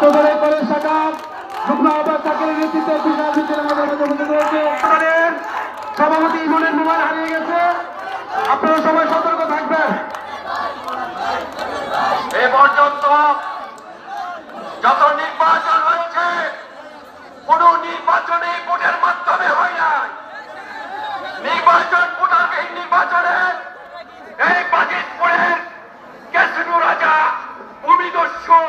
ছাত্রদলের কলেজ শাখা যুগ্ম আহ্বায়ক থাকের নেতৃত্বে বিশাল মিছিল আমাদের মধ্যে উপস্থিত রয়েছে। সভাপতি ইমনের মোবাইল হারিয়ে গেছে, আপনারা সবাই সতর্ক থাকবেন। এ পর্যন্ত যত নির্বাচন হয়েছে কোন নির্বাচনে ভোটের মাধ্যমে হয় না। নির্বাচন ভোটারবিহীন নির্বাচনে এই বাজিতপুরের ক্যাসিনো রাজা ভূমিদস্যু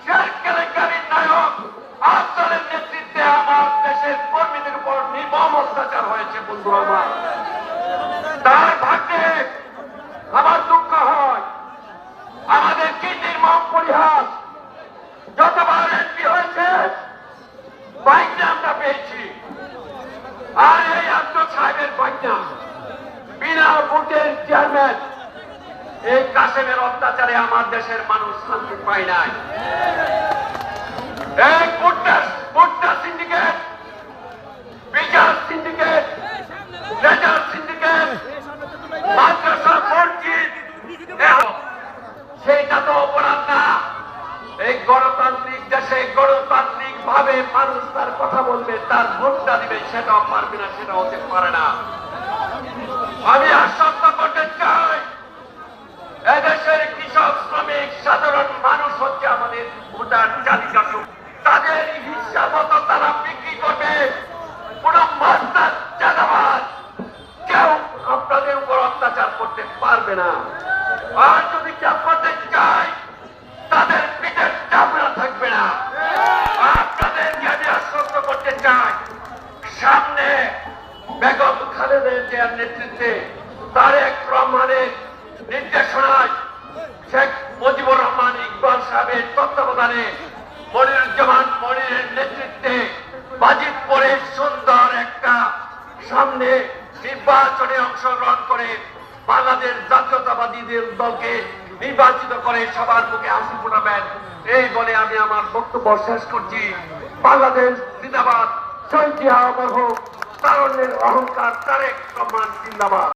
শেখ কেলেঙ্কারির নায়ক আফজালের নেতৃত্বে আমার দেশের কর্মীদের উপর নির্মম অত্যাচার হয়েছে। বন্ধুরা আমার, তার ভাগ্যে আমার দুঃখ হয়। আমাদের কি নির্মম পরিহাস! যতবার এমপি হয়েছে বাইকটা আমরা পেয়েছি, আর এই আব্দুল সাহেবের বাইকটা বিনা ভোটের চেয়ারম্যান। এই কাসেমের অত্যাচারে আমার দেশের মানুষ শান্তি পায় নাই। এই ভোটটা সিন্ডিকেট, বিচার সিন্ডিকেট, রেজাল্ট সিন্ডিকেট, মাদ্রাসা মসজিদ, সেইটা তো অপরাধ না। এই গণতান্ত্রিক দেশে গণতান্ত্রিক ভাবে মানুষ তার কথা বলবে, তার ভোটটা দিবে, সেটাও পারবে না, সেটা হতে পারে না। আমি আশ্বস্ত করতে চাই, এদেশের কৃষক, শ্রমিক, সাধারণ মানুষ হচ্ছে আমাদের ভোটার চালিকা শক্তি। তাদের হিসাব মতো তারা বিক্রি করবে। কোন মাস্টার চাঁদাবাজ কেউ আপনাদের উপর অত্যাচার করতে পারবে না। আর যদি কেউ করতে চায় তাদের পিঠের চামড়া থাকবে না। আপনাদেরকে আমি আশ্বস্ত করতে চাই, সামনে বেগম খালেদা জিয়ার নেতৃত্বে তারেক রহমানের নির্দেশনায় শেখ মুজিবুর রহমান ইকবাল সাহেবের তত্ত্বাবধানে মনিরুজ্জামান মনিরের নেতৃত্বে বাজিতপুরে সুন্দর একটা সামনে নির্বাচনে অংশগ্রহণ করে বাংলাদেশ জাতীয়তাবাদী দলকে নির্বাচিত করে সবার মুখে হাসি ফোটাবেন, এই বলে আমি আমার বক্তব্য শেষ করছি। বাংলাদেশ জিন্দাবাদ, শহীদ জিয়া অমর হোক, তারুণ্যের অহংকার তারেক রহমান জিন্দাবাদ।